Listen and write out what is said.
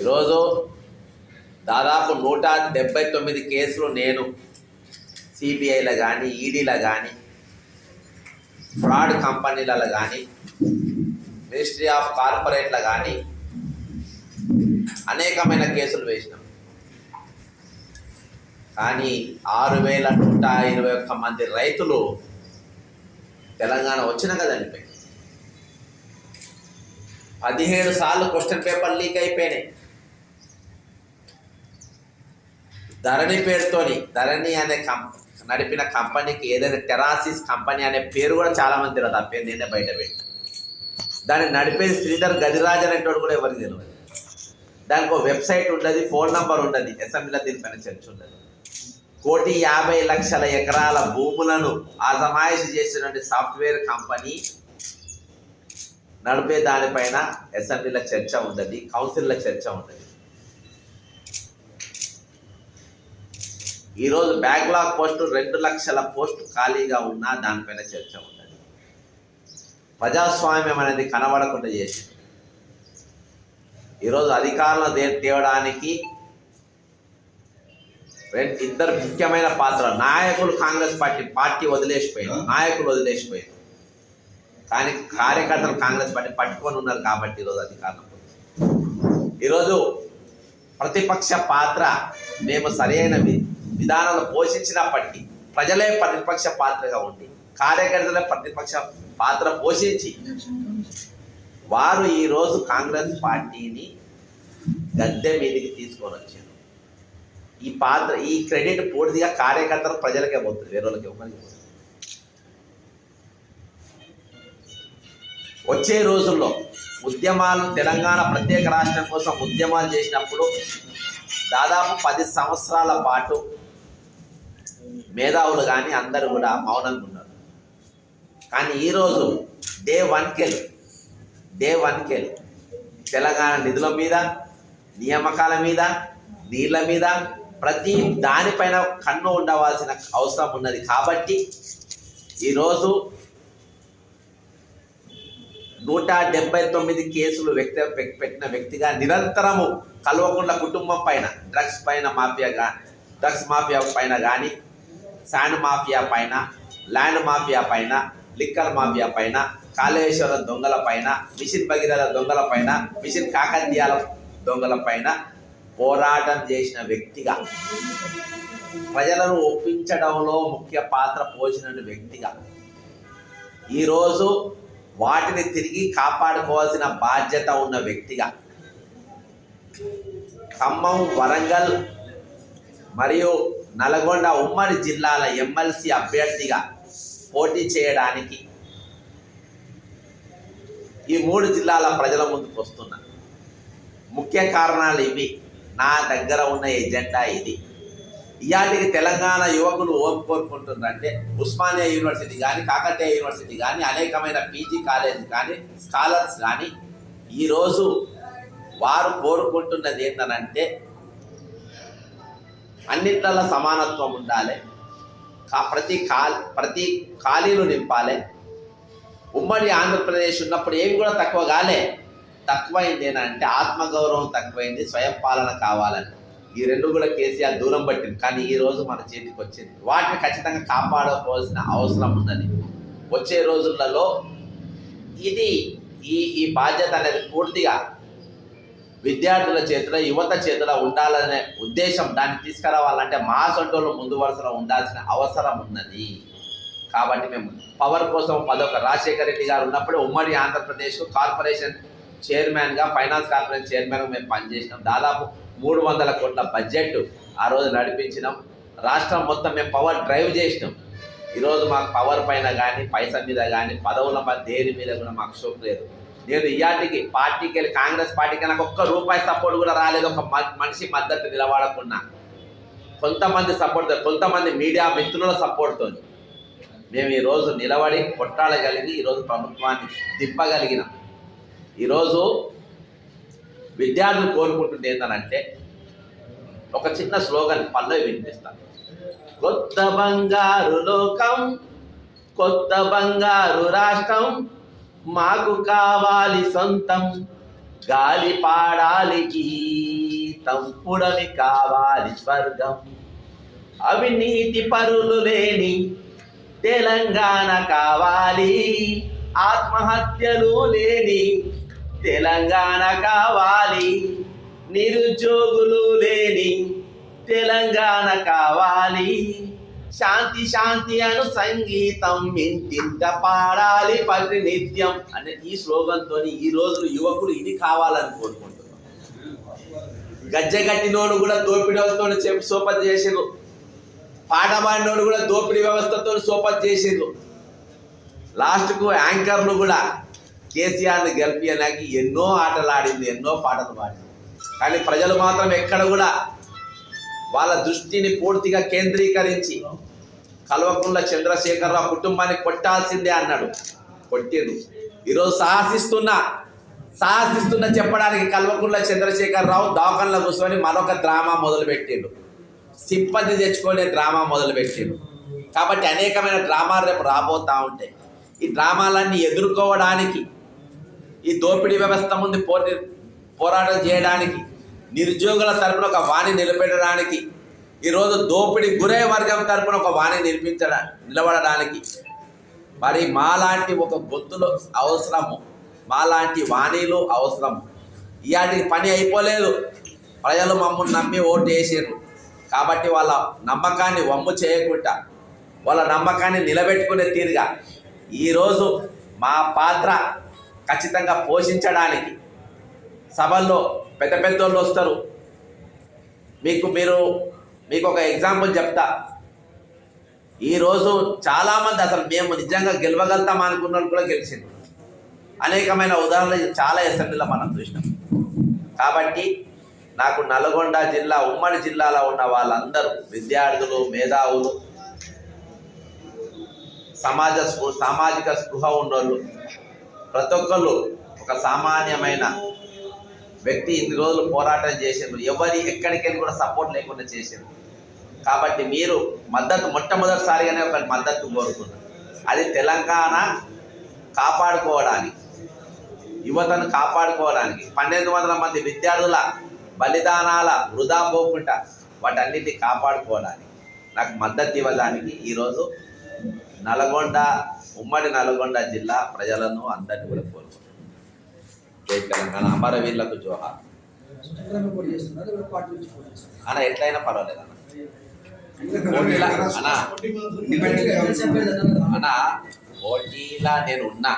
ఈరోజు దాదాపు 179 కేసులు నేను సిబిఐలో కానీ ఈడీలో కానీ ఫ్రాడ్ కంపెనీలలో కానీ మినిస్ట్రీ ఆఫ్ కార్పొరేట్లో కానీ అనేకమైన కేసులు వేసినాం. కానీ 6121 మంది రైతులు తెలంగాణ వచ్చినాక చనిపోయి 17 సార్లు క్వశ్చన్ పేపర్ లీక్ అయిపోయినాయి. ధరణి పేరుతోని, ధరణి అనే నడిపిన కంపెనీకి ఏదైతే టెరాసిస్ కంపెనీ అనే పేరు కూడా చాలామంది తెలియదు. ఆ పేరు నేనే బయట పెట్టి దాన్ని నడిపేది శ్రీధర్ గదిరాజ్ అనేటోడు కూడా ఎవరికి తెలియదు. దానికి ఒక వెబ్సైట్ ఉండదు, ఫోన్ నంబర్ ఉండదు, అసెంబ్లీలో దీనిపైన చర్చ ఉండదు. 1,50,00,000 ఎకరాల భూములను ఆజమాయిషి చేసినటువంటి సాఫ్ట్వేర్ కంపెనీ నడిపే దానిపైన అసెంబ్లీలో చర్చ ఉండదు, కౌన్సిల్లో చర్చ ఉండదు. ఈరోజు బ్యాక్లాగ్ పోస్టు 2 లక్షల పోస్టు ఖాళీగా ఉన్నా దానిపైన చర్చ ఉండదు. ప్రజాస్వామ్యం అనేది కనబడకుండా చేసింది. ఈరోజు అధికారులను తేవడానికి ఇద్దరు ముఖ్యమైన పాత్ర. నాయకులు కాంగ్రెస్ పార్టీ వదిలేసిపోయారు, నాయకులు వదిలేసిపోయారు. కానీ కార్యకర్తలు కాంగ్రెస్ పార్టీ పట్టుకొని ఉన్నారు కాబట్టి ఈరోజు అధికారంలో. ఈరోజు ప్రతిపక్ష పాత్ర మేము సరైన విధానాలు పోషించినప్పటికీ ప్రజలే ప్రతిపక్ష పాత్రగా ఉండి కార్యకర్తలే ప్రతిపక్ష పాత్ర పోషించి వారు ఈరోజు కాంగ్రెస్ పార్టీని గద్దె మీదకి తీసుకొని వచ్చారు. ఈ క్రెడిట్ పూర్తిగా కార్యకర్తలు ప్రజలకే పోతుంది, వేరే వాళ్ళకి ఇవ్వడానికి. వచ్చే రోజుల్లో ఉద్యమాలు, తెలంగాణ ప్రత్యేక రాష్ట్రం కోసం ఉద్యమాలు చేసినప్పుడు దాదాపు 10 సంవత్సరాల పాటు మేధావులు కానీ అందరూ కూడా మౌనంగా ఉన్నారు. కానీ ఈరోజు డే వన్ కెల్ తెలంగాణ నిధుల మీద, నియామకాల మీద, నీళ్ళ మీద ప్రతి దానిపైన కన్ను ఉండవలసిన అవసరం ఉన్నది. కాబట్టి ఈరోజు 179 కేసులు పెట్టిన వ్యక్తిగా నిరంతరము కల్వకుంట్ల కుటుంబం పైన, డ్రగ్స్ మాఫియా పైన కానీ, శాండ్ మాఫియా పైన, ల్యాండ్ మాఫియా పైన, లిక్కర్ మాఫియా పైన, కాళేశ్వరం దొంగల పైన, మిషన్ భగీరథ దొంగల పైన, మిషన్ కాకతీయాల దొంగల పైన పోరాటం చేసిన వ్యక్తిగా, ప్రజలను ఒప్పించడంలో ముఖ్య పాత్ర పోసిన వ్యక్తిగా, ఈరోజు వాటిని తిరిగి కాపాడుకోవాల్సిన బాధ్యత ఉన్న వ్యక్తిగా, ఖమ్మం, వరంగల్ మరియు నల్గొండ ఉమ్మడి జిల్లాల ఎమ్మెల్సీ అభ్యర్థిగా పోటీ చేయడానికి ఈ 3 జిల్లాల ప్రజల ముందుకు వస్తున్నా. ముఖ్య కారణాలు ఇవి. నా దగ్గర ఉన్న ఎజెండా ఇది. ఇయాటికి తెలంగాణ యువకులు ఓం కోరుకుంటుందంటే ఉస్మానియా యూనివర్సిటీ కానీ, కాకతీయ యూనివర్సిటీ కానీ, అనేకమైన పీజీ కాలేజ్ కానీ, స్కాలర్స్ కానీ ఈరోజు వారు కోరుకుంటున్నది ఏంటనంటే అన్నిట్లలో సమానత్వం ఉండాలి, ప్రతి ఖాళీలు నింపాలి. ఉమ్మడి ఆంధ్రప్రదేశ్ ఉన్నప్పుడు ఏమి కూడా తక్కువైంది ఏంటంటే ఆత్మగౌరవం తక్కువైంది, స్వయం పాలన కావాలని. ఈ 2 కూడా కేసీఆర్ దూరం పట్టింది. కానీ ఈరోజు మన చేతికి వచ్చింది. వాటిని ఖచ్చితంగా కాపాడుకోవాల్సిన అవసరం ఉన్నది. వచ్చే రోజులలో ఈ బాధ్యత అనేది పూర్తిగా విద్యార్థుల చేతిలో, యువత చేతిలో ఉండాలనే ఉద్దేశం. దాన్ని తీసుకురావాలంటే మా సొంటోళ్ళు ముందు వరుసలో ఉండాల్సిన అవసరం ఉన్నది. కాబట్టి మేము పవర్ కోసం రాజశేఖర రెడ్డి గారు ఉన్నప్పుడు ఉమ్మడి ఆంధ్రప్రదేశ్కు కార్పొరేషన్ చైర్మన్గా, ఫైనాన్స్ కార్పొరేషన్ చైర్మన్గా మేము పనిచేసినాం. దాదాపు 300 కోట్ల బడ్జెట్ ఆ రోజు నడిపించినాం. రాష్ట్రం మొత్తం మేము పవర్ డ్రైవ్ చేసినాం. ఈరోజు మాకు పవర్ పైన కానీ, పైసా మీద కానీ, పదవుల మీద, దేని మీద కూడా మాకు షోక్ లేదు. నేను ఇయాటికి పార్టీకి వెళ్ళి, కాంగ్రెస్ పార్టీకి నాకు ₹1 సపోర్ట్ కూడా రాలేదు. ఒక మనిషి మద్దతు నిలబడకున్నా కొంతమంది సపోర్ట్, కొంతమంది మీడియా మిత్రుల సపోర్ట్తో మేము ఈరోజు నిలబడి కొట్టాడగలిగి ఈరోజు ప్రభుత్వాన్ని తిప్పగలిగినాం. ఈరోజు విద్యార్థులు కోరుకుంటుంది ఏంటనంటే ఒక చిన్న స్లోగన్ పల్లవి వినిపిస్తాను. కొత్త బంగారు లోకం, కొత్త బంగారు రాష్ట్రం, మాకు కావాలి సొంతం, గాలి పాడాలికి తంపుడమి కావాలి స్వర్గం, అవినీతి పరులు లేని తెలంగాణ కావాలి, ఆత్మహత్యలు లేని తెలంగాణ కావాలి, నిరుద్యోగులు లేని తెలంగాణ కావాలి, శాంతి శాంతి అను సంగీతం ఇంటింట పాడాలి ప్రతినిత్యం అనే ఈ స్లోగన్తో ఈ రోజు యువకులు ఇది కావాలని కోరుకుంటున్నారు. గజ్జెగట్టినోడు కూడా దోపిడీతో సోపతి చేసిండ్రు, పాట పాడినోడు కూడా దోపిడీ వ్యవస్థతో సోపతి చేసిండ్రు. లాస్ట్కు యాంకర్లు కూడా కేసీఆర్ని గెలిపించడానికి ఎన్నో ఆటలు ఆడింది, ఎన్నో పాటలు పాడింది. కానీ ప్రజలు మాత్రం ఎక్కడ కూడా వాళ్ళ దృష్టిని పూర్తిగా కేంద్రీకరించి కల్వకుంట్ల చంద్రశేఖరరావు కుటుంబాన్ని కొట్టాల్సిందే అన్నాడు, కొట్టిండు. ఈరోజు సాహసిస్తున్నా చెప్పడానికి కల్వకుంట్ల చంద్రశేఖరరావు దవాఖానలో కూర్చొని మరొక డ్రామా మొదలుపెట్టిండు, సింపతి తెచ్చుకునే డ్రామా మొదలుపెట్టిండు. కాబట్టి అనేకమైన డ్రామాలు రేపు రాబోతూ ఉంటాయి. ఈ డ్రామాలన్నీ ఎదుర్కోవడానికి, ఈ దోపిడీ వ్యవస్థ ముందు పోరాటం చేయడానికి, నిరుద్యోగుల తరపున ఒక వాణి నిలబెట్టడానికి, ఈరోజు దోపిడీ గురై వర్గం తరపున ఒక వాణి నిలబడడానికి మరి మాలాంటి ఒక గొంతులు అవసరము, మాలాంటి వాణీలు అవసరము. ఇలాంటి పని అయిపోలేదు. ప్రజలు మమ్మల్ని నమ్మి ఓటు వేసారు కాబట్టి వాళ్ళ నమ్మకాన్ని వమ్ము చేయకుండా, వాళ్ళ నమ్మకాన్ని నిలబెట్టుకునే తీరుగా ఈరోజు మా పాత్ర ఖచ్చితంగా పోషించడానికి సభల్లో పెద్ద పెద్దోళ్ళు వస్తారు. మీకు ఒక ఎగ్జాంపుల్ చెప్తా. ఈరోజు చాలామంది అసలు మేము నిజంగా గెలవగలుగుతాం అనుకున్న కూడా గెలిచింది. అనేకమైన ఉదాహరణలు చాలా అసెంబ్లీలో మనం చూసినాం. కాబట్టి నాకు నల్గొండ జిల్లా, ఉమ్మడి జిల్లాలో ఉన్న వాళ్ళందరూ విద్యార్థులు, మేధావులు, సామాజిక స్పృహ ఉన్నోళ్ళు, ప్రతి ఒక్కళ్ళు ఒక సామాన్యమైన వ్యక్తి ఇన్ని రోజులు పోరాటం చేసారు. ఎక్కడికి వెళ్ళి కూడా సపోర్ట్ లేకుండా చేశారు. కాబట్టి మీరు మొట్టమొదటిసారిగానే ఒక మద్దతు కోరుతున్నారు. అది తెలంగాణ కాపాడుకోవడానికి, యువతను కాపాడుకోవడానికి, 1200 మంది విద్యార్థుల బలిదానాల వృధా పోకుండా వాటన్నిటిని కాపాడుకోవడానికి నాకు మద్దతు ఇవ్వడానికి ఈరోజు ఉమ్మడి నల్గొండ జిల్లా ప్రజలను అందరినీ కూడా కోరుకుంటున్నాను. జై తెలంగాణ, అమరవీరులకు జోహార్. అన్న ఎట్లయినా పర్వాలేదు అన్న పోటీలా నేను ఉన్నా.